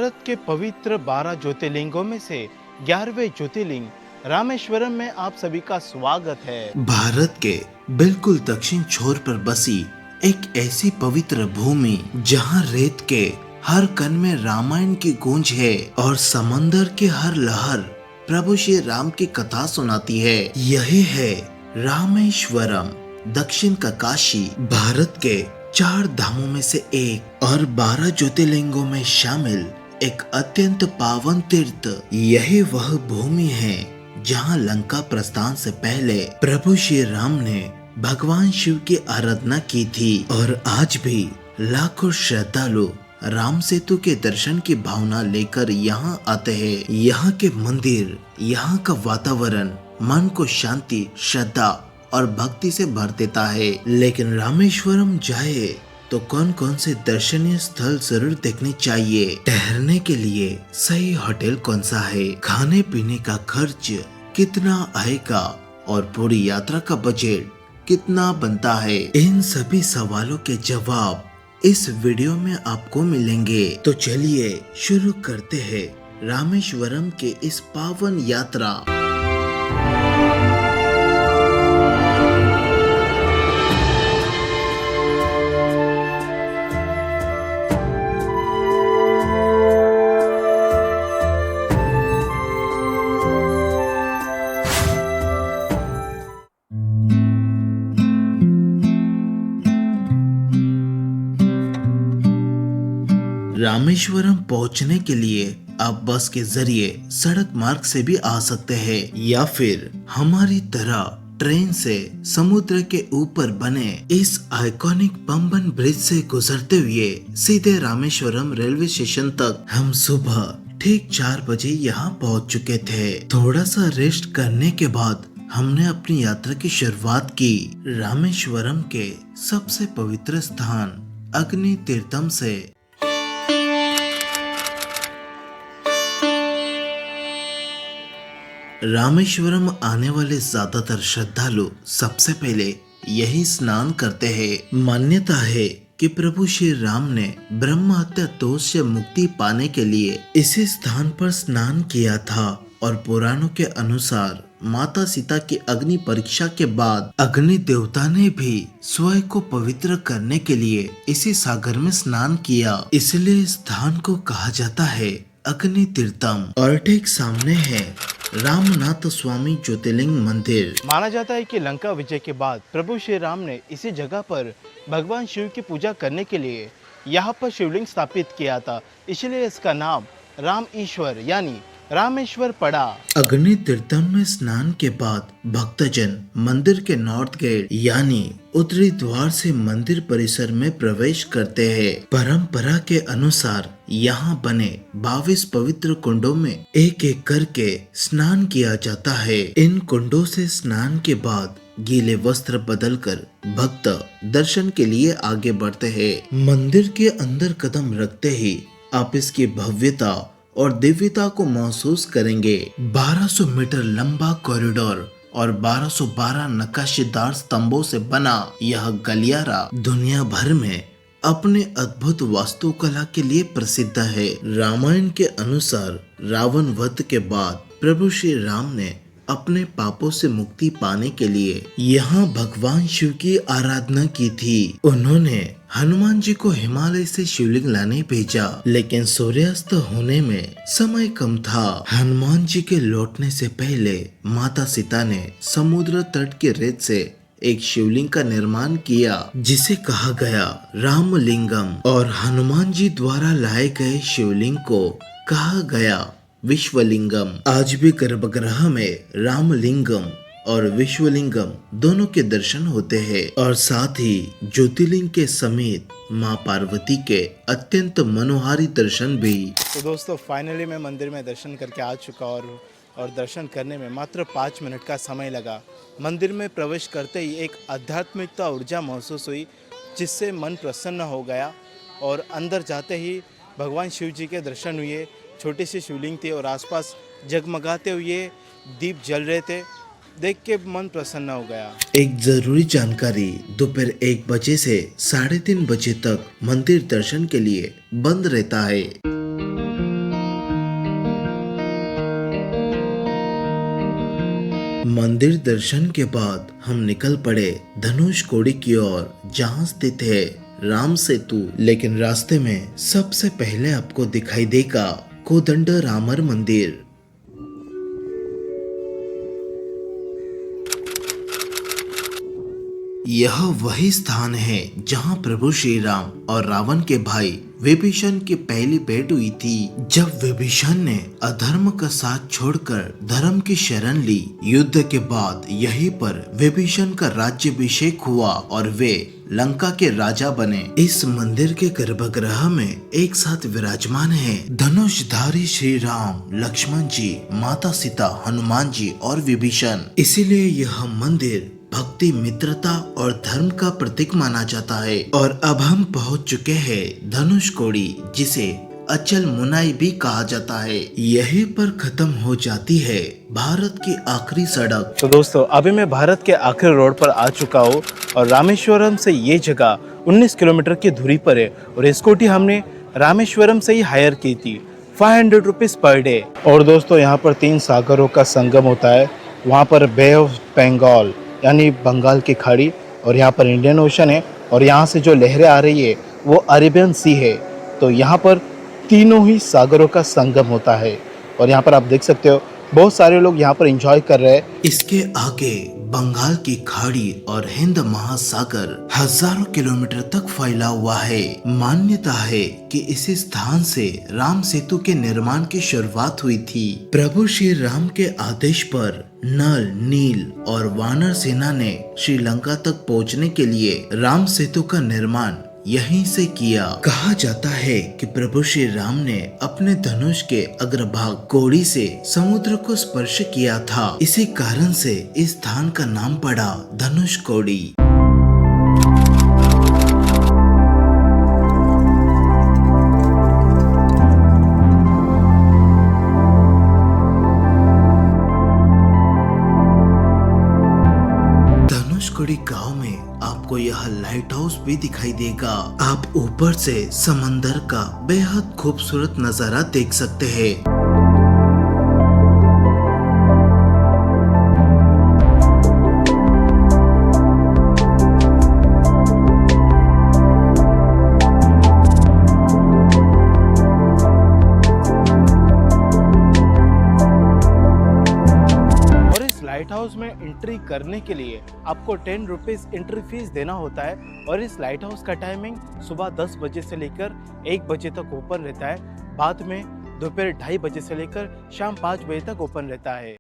भारत के पवित्र 12 ज्योतिर्लिंगों में से 11वें ज्योतिर्लिंग रामेश्वरम में आप सभी का स्वागत है। भारत के बिल्कुल दक्षिण छोर पर बसी एक ऐसी पवित्र भूमि जहां रेत के हर कण में रामायण की गूंज है और समंदर की हर लहर प्रभु श्री राम की कथा सुनाती है। यही है रामेश्वरम, दक्षिण का काशी, भारत के 4 धामों में से एक और 12 ज्योतिर्लिंगों में शामिल एक अत्यंत पावन तीर्थ। यही वह भूमि है जहां लंका प्रस्थान से पहले प्रभु श्री राम ने भगवान शिव की आराधना की थी और आज भी लाखों श्रद्धालु राम सेतु के दर्शन की भावना लेकर यहाँ आते हैं। यहाँ के मंदिर, यहाँ का वातावरण मन को शांति, श्रद्धा और भक्ति से भर देता है। लेकिन रामेश्वरम जाए तो कौन कौन से दर्शनीय स्थल जरूर देखने चाहिए? ठहरने के लिए सही होटल कौन सा है? खाने पीने का खर्च कितना आएगा? और पूरी यात्रा का बजट कितना बनता है? इन सभी सवालों के जवाब इस वीडियो में आपको मिलेंगे। तो चलिए शुरू करते हैं रामेश्वरम के इस पावन यात्रा। रामेश्वरम पहुंचने के लिए आप बस के जरिए सड़क मार्ग से भी आ सकते हैं या फिर हमारी तरह ट्रेन से समुद्र के ऊपर बने इस आइकॉनिक पंबन ब्रिज से गुजरते हुए सीधे रामेश्वरम रेलवे स्टेशन तक। हम सुबह ठीक 4 बजे यहाँ पहुँच चुके थे। थोड़ा सा रेस्ट करने के बाद हमने अपनी यात्रा की शुरुआत की रामेश्वरम के सबसे पवित्र स्थान अग्नि तीर्थम से। रामेश्वरम आने वाले ज्यादातर श्रद्धालु सबसे पहले यही स्नान करते हैं। मान्यता है कि प्रभु श्री राम ने ब्रह्म हत्या दोष से मुक्ति पाने के लिए इसी स्थान पर स्नान किया था और पुराणों के अनुसार माता सीता की अग्नि परीक्षा के बाद अग्नि देवता ने भी स्वयं को पवित्र करने के लिए इसी सागर में स्नान किया, इसलिए स्थान को कहा जाता है अग्नि तीर्थम। और ठीक सामने है रामनाथ स्वामी ज्योतिर्लिंग मंदिर। माना जाता है कि लंका विजय के बाद प्रभु श्री राम ने इसी जगह पर भगवान शिव की पूजा करने के लिए यहाँ पर शिवलिंग स्थापित किया था, इसलिए इसका नाम राम ईश्वर यानी रामेश्वर पड़ा। अग्नि तीर्थम में स्नान के बाद भक्तजन मंदिर के नॉर्थ गेट यानी उत्तरी द्वार से मंदिर परिसर में प्रवेश करते हैं। परंपरा के अनुसार यहाँ बने 22 पवित्र कुंडों में एक एक करके स्नान किया जाता है। इन कुंडों से स्नान के बाद गीले वस्त्र बदलकर भक्त दर्शन के लिए आगे बढ़ते हैं। मंदिर के अंदर कदम रखते ही आप इसकी भव्यता और दिव्यता को महसूस करेंगे। 1200 मीटर लंबा कॉरिडोर और 1212 नक्काशीदार स्तंभों से बना यह गलियारा दुनिया भर में अपने अद्भुत वास्तुकला के लिए प्रसिद्ध है। रामायण के अनुसार रावण वध के बाद प्रभु श्री राम ने अपने पापों से मुक्ति पाने के लिए यहाँ भगवान शिव की आराधना की थी। उन्होंने हनुमान जी को हिमालय से शिवलिंग लाने भेजा, लेकिन सूर्यास्त होने में समय कम था। हनुमान जी के लौटने से पहले माता सीता ने समुद्र तट के रेत से एक शिवलिंग का निर्माण किया जिसे कहा गया रामलिंगम, और हनुमान जी द्वारा लाए गए शिवलिंग को कहा गया विश्वलिंगम। आज भी गर्भगृह में रामलिंगम और विश्वलिंगम दोनों के दर्शन होते हैं और साथ ही ज्योतिर्लिंग के समेत माँ पार्वती के अत्यंत मनोहारी दर्शन भी। तो दोस्तों फाइनली मैं मंदिर में दर्शन करके आ चुका और दर्शन करने में मात्र 5 मिनट का समय लगा। मंदिर में प्रवेश करते ही एक आध्यात्मिकता ऊर्जा महसूस हुई जिससे मन प्रसन्न हो गया और अंदर जाते ही भगवान शिव जी के दर्शन हुए। छोटी सी शिवलिंग थी और आसपास जगमगाते हुए दीप जल रहे थे, देख के मन प्रसन्न हो गया। एक जरूरी जानकारी, दोपहर 1 बजे से 3:30 बजे तक मंदिर दर्शन के लिए बंद रहता है। मंदिर दर्शन के बाद हम निकल पड़े धनुषकोडी की ओर, जहाँ स्थित है राम सेतु। लेकिन रास्ते में सबसे पहले आपको दिखाई देगा कोदंड रामर मंदिर। यह वही स्थान है जहां प्रभु श्री राम और रावण के भाई विभीषण की पहली भेंट हुई थी। जब विभीषण ने अधर्म का साथ छोड़कर धर्म की शरण ली, युद्ध के बाद यहीं पर विभीषण का राज्याभिषेक हुआ और वे लंका के राजा बने। इस मंदिर के गर्भगृह में एक साथ विराजमान है धनुषधारी श्री राम, लक्ष्मण जी, माता सीता, हनुमान जी और विभीषण। इसीलिए यह मंदिर भक्ति, मित्रता और धर्म का प्रतीक माना जाता है। और अब हम पहुंच चुके हैं धनुषकोडी, जिसे अचल मुनाई भी कहा जाता है। यहीं पर खत्म हो जाती है भारत की आखिरी सड़क। तो दोस्तों, अभी मैं भारत के आखिरी रोड पर आ चुका हूँ और रामेश्वरम से ये जगह 19 किलोमीटर की दूरी पर है। और स्कूटी हमने रामेश्वरम से ही हायर की थी, 500 रुपीज़ पर डे। और दोस्तों, यहाँ पर 3 सागरों का संगम होता है। वहाँ पर बे ऑफ बंगाल यानी बंगाल की खाड़ी, और यहाँ पर इंडियन ओशन है, और यहाँ से जो लहरें आ रही है वो अरेबियन सी है। तो यहाँ पर तीनों ही सागरों का संगम होता है। और यहाँ पर आप देख सकते हो बहुत सारे लोग यहाँ पर एंजॉय कर रहे हैं। इसके आगे बंगाल की खाड़ी और हिंद महासागर हजारों किलोमीटर तक फैला हुआ है। मान्यता है कि इसी स्थान से राम सेतु के निर्माण की शुरुआत हुई थी। प्रभु श्री राम के आदेश पर नल, नील और वानर सेना ने श्रीलंका तक पहुंचने के लिए राम सेतु का निर्माण यहीं से किया। कहा जाता है कि प्रभु श्री राम ने अपने धनुष के अग्रभाग कोड़ी से समुद्र को स्पर्श किया था। इसी कारण से इस स्थान का नाम पड़ा धनुषकोडी। धनुषकोडी गांव में आपको यह लाइट हाउस भी दिखाई देगा। आप ऊपर से समंदर का बेहद खूबसूरत नजारा देख सकते हैं। लाइट हाउस में एंट्री करने के लिए आपको 10 रुपीज़ एंट्री फीस देना होता है। और इस लाइट हाउस का टाइमिंग सुबह 10 बजे से लेकर 1 बजे तक ओपन रहता है। बाद में दोपहर 2:30 बजे से लेकर शाम 5 बजे तक ओपन रहता है।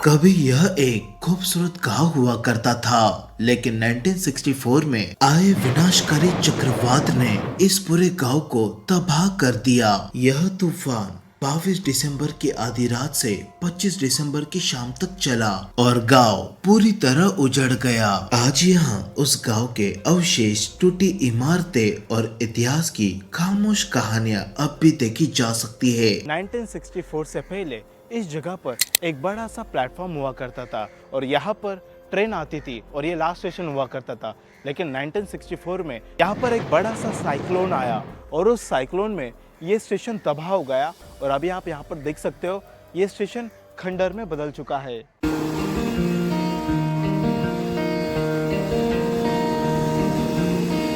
कभी यह एक खूबसूरत गांव हुआ करता था, लेकिन 1964 में आए विनाशकारी चक्रवात ने इस पूरे गांव को तबाह कर दिया। यह तूफान 22 दिसंबर की आधी रात से 25 दिसंबर की शाम तक चला और गांव पूरी तरह उजड़ गया। आज यहाँ उस गांव के अवशेष, टूटी इमारतें और इतिहास की खामोश कहानियां अब भी देखी जा सकती है। 1964 से पहले इस जगह पर एक बड़ा सा प्लेटफॉर्म हुआ करता था और यहाँ पर ट्रेन आती थी और ये लास्ट स्टेशन हुआ करता था। लेकिन 1964 में यहाँ पर एक बड़ा सा साइक्लोन आया और उस साइक्लोन में ये स्टेशन तबाह हो गया। और अभी आप यहाँ पर देख सकते हो ये स्टेशन खंडर में बदल चुका है।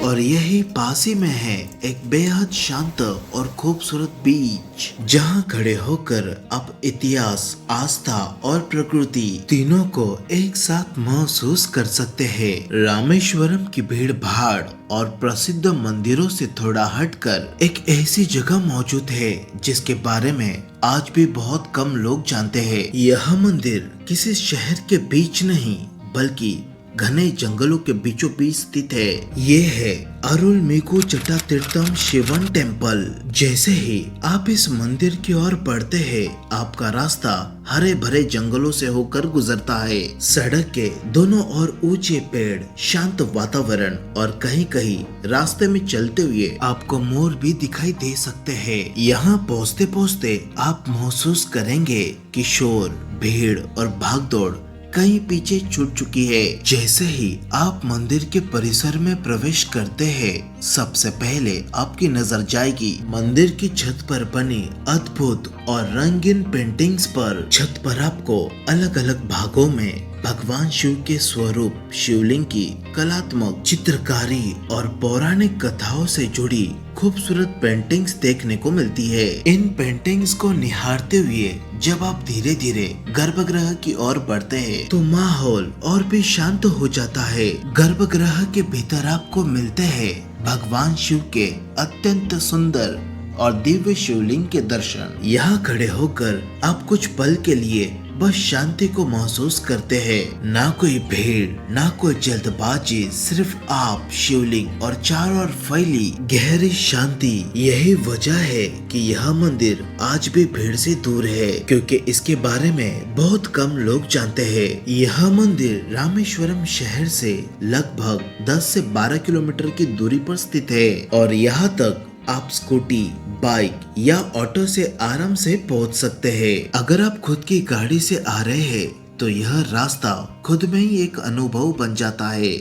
और यही पास ही में है एक बेहद शांत और खूबसूरत बीच, जहां खड़े होकर आप इतिहास, आस्था और प्रकृति तीनों को एक साथ महसूस कर सकते हैं। रामेश्वरम की भीड़ भाड़ और प्रसिद्ध मंदिरों से थोड़ा हटकर एक ऐसी जगह मौजूद है जिसके बारे में आज भी बहुत कम लोग जानते हैं। यह मंदिर किसी शहर के बीच नहीं बल्कि घने जंगलों के बीचों बीच स्थित है। ये है अरुलमिगु जटातीर्थम शिवन टेम्पल। जैसे ही आप इस मंदिर की ओर बढ़ते हैं, आपका रास्ता हरे भरे जंगलों से होकर गुजरता है। सड़क के दोनों ओर ऊंचे पेड़, शांत वातावरण और कहीं कहीं रास्ते में चलते हुए आपको मोर भी दिखाई दे सकते हैं। यहाँ पहुँचते पहुँचते आप महसूस करेंगे कि शोर, भीड़ और भागदौड़ कहीं पीछे छूट चुकी है। जैसे ही आप मंदिर के परिसर में प्रवेश करते हैं, सबसे पहले आपकी नजर जाएगी मंदिर की छत पर बनी अद्भुत और रंगीन पेंटिंग्स पर। छत पर आपको अलग अलग भागों में भगवान शिव के स्वरूप, शिवलिंग की कलात्मक चित्रकारी और पौराणिक कथाओं से जुड़ी खूबसूरत पेंटिंग्स देखने को मिलती है। इन पेंटिंग्स को निहारते हुए जब आप धीरे धीरे गर्भगृह की ओर बढ़ते हैं, तो माहौल और भी शांत हो जाता है। गर्भगृह के भीतर आपको मिलते हैं भगवान शिव के अत्यंत सुंदर और दिव्य शिवलिंग के दर्शन। यहाँ खड़े होकर आप कुछ पल के लिए बस शांति को महसूस करते हैं। ना कोई भीड़, ना कोई जल्दबाजी, सिर्फ आप, शिवलिंग और चारों ओर फैली गहरी शांति। यही वजह है कि यह मंदिर आज भी भीड़ से दूर है, क्योंकि इसके बारे में बहुत कम लोग जानते हैं। यह मंदिर रामेश्वरम शहर से लगभग 10 से 12 किलोमीटर की दूरी पर स्थित है और यहाँ तक आप स्कूटी, बाइक या ऑटो से आराम से पहुंच सकते हैं। अगर आप खुद की गाड़ी से आ रहे हैं तो यह रास्ता खुद में ही एक अनुभव बन जाता है।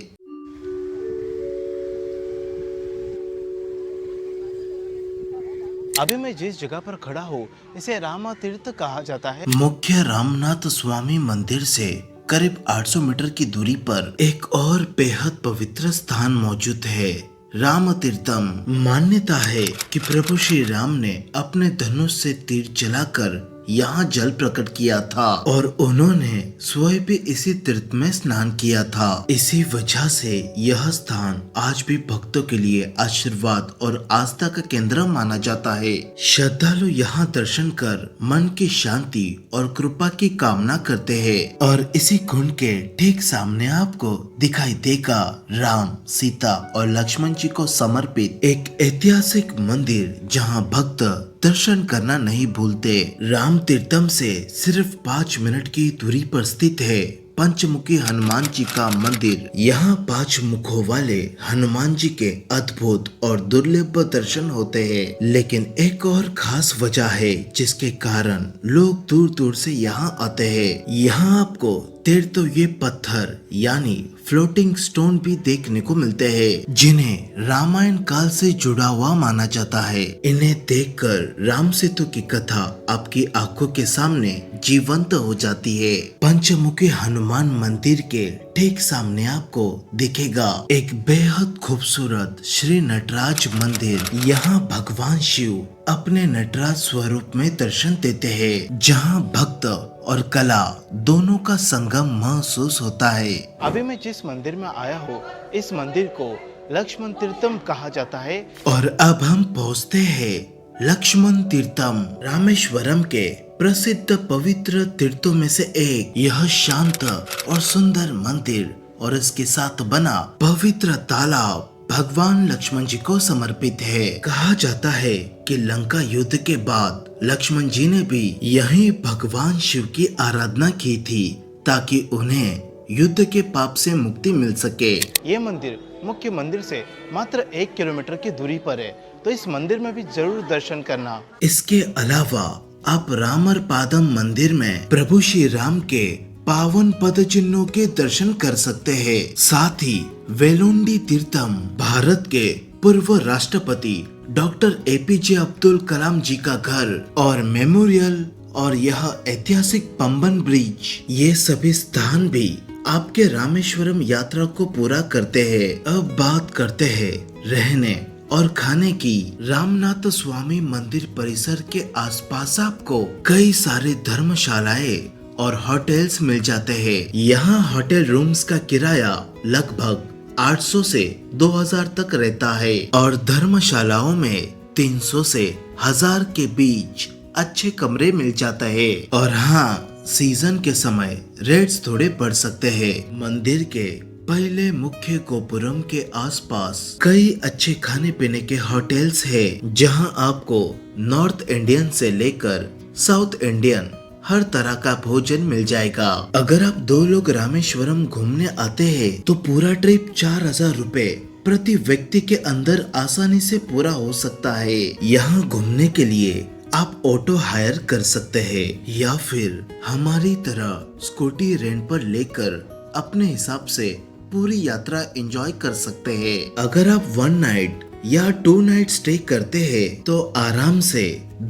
अभी मैं जिस जगह पर खड़ा हूँ इसे रामा तीर्थ कहा जाता है। मुख्य रामनाथ स्वामी मंदिर से करीब 800 मीटर की दूरी पर एक और बेहद पवित्र स्थान मौजूद है, राम तीर्थम। मान्यता है कि प्रभु श्री राम ने अपने धनुष से तीर चलाकर यहाँ जल प्रकट किया था और उन्होंने स्वयं भी इसी तीर्थ में स्नान किया था। इसी वजह से यह स्थान आज भी भक्तों के लिए आशीर्वाद और आस्था का केंद्र माना जाता है। श्रद्धालु यहाँ दर्शन कर मन की शांति और कृपा की कामना करते हैं और इसी कुंड के ठीक सामने आपको दिखाई देगा राम, सीता और लक्ष्मण जी को समर्पित एक ऐतिहासिक मंदिर, जहाँ भक्त दर्शन करना नहीं भूलते। राम तीर्थम से सिर्फ 5 मिनट की दूरी पर स्थित है पंचमुखी हनुमान जी का मंदिर। यहाँ 5 मुखों वाले हनुमान जी के अद्भुत और दुर्लभ दर्शन होते हैं, लेकिन एक और खास वजह है जिसके कारण लोग दूर दूर से यहाँ आते हैं। यहाँ आपको तैरते हुए पत्थर यानी फ्लोटिंग स्टोन भी देखने को मिलते हैं, जिन्हें रामायण काल से जुड़ा हुआ माना जाता है। इन्हें देखकर राम सेतु की कथा आपकी आंखों के सामने जीवंत हो जाती है। पंचमुखी हनुमान मंदिर के ठीक सामने आपको दिखेगा एक बेहद खूबसूरत श्री नटराज मंदिर। यहाँ भगवान शिव अपने नटराज स्वरूप में दर्शन देते हैं, जहाँ भक्त और कला दोनों का संगम महसूस होता है। अभी मैं जिस मंदिर में आया हूँ इस मंदिर को लक्ष्मण तीर्थम कहा जाता है। और अब हम पहुँचते हैं लक्ष्मण तीर्थम, रामेश्वरम के प्रसिद्ध पवित्र तीर्थों में से एक। यह शांत और सुंदर मंदिर और इसके साथ बना पवित्र तालाब भगवान लक्ष्मण जी को समर्पित है। कहा जाता है कि लंका युद्ध के बाद लक्ष्मण जी ने भी यहीं भगवान शिव की आराधना की थी, ताकि उन्हें युद्ध के पाप से मुक्ति मिल सके। ये मंदिर मुख्य मंदिर से मात्र 1 किलोमीटर की दूरी पर है, तो इस मंदिर में भी जरूर दर्शन करना। इसके अलावा आप रामर पादम मंदिर में प्रभु श्री राम के पावन पद चिन्हों के दर्शन कर सकते हैं। साथ ही वेलुंडी तीर्थम भारत के पूर्व राष्ट्रपति डॉक्टर APJ अब्दुल कलाम जी का घर और मेमोरियल और यह ऐतिहासिक पंबन ब्रिज, ये सभी स्थान भी आपके रामेश्वरम यात्रा को पूरा करते हैं। अब बात करते हैं रहने और खाने की। रामनाथ स्वामी मंदिर परिसर के आसपास आपको कई सारे धर्मशालाएं और होटल्स मिल जाते हैं। यहाँ होटल रूम्स का किराया लगभग 800 से 2000 तक रहता है और धर्मशालाओं में 300 से 1000 के बीच अच्छे कमरे मिल जाते हैं। और हाँ, सीजन के समय रेट्स थोड़े बढ़ सकते हैं। मंदिर के पहले मुख्य गोपुरम के आसपास कई अच्छे खाने पीने के होटल्स हैं, जहां आपको नॉर्थ इंडियन से लेकर साउथ इंडियन हर तरह का भोजन मिल जाएगा। अगर आप 2 लोग रामेश्वरम घूमने आते हैं तो पूरा ट्रिप 4000 रुपए प्रति व्यक्ति के अंदर आसानी से पूरा हो सकता है। यहाँ घूमने के लिए आप ऑटो हायर कर सकते हैं या फिर हमारी तरह स्कूटी रेंट पर लेकर अपने हिसाब से पूरी यात्रा एंजॉय कर सकते हैं। अगर आप 1 नाइट या 2 नाइट स्टे करते हैं तो आराम से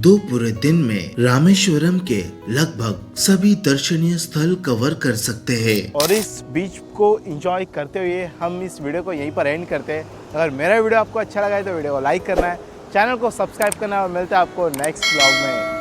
2 पूरे दिन में रामेश्वरम के लगभग सभी दर्शनीय स्थल कवर कर सकते हैं। और इस बीच को एंजॉय करते हुए हम इस वीडियो को यहीं पर एंड करते हैं। अगर मेरा वीडियो आपको अच्छा लगा है तो वीडियो को लाइक करना है, चैनल को सब्सक्राइब करना है और मिलता है आपको नेक्स्ट व्लॉग में।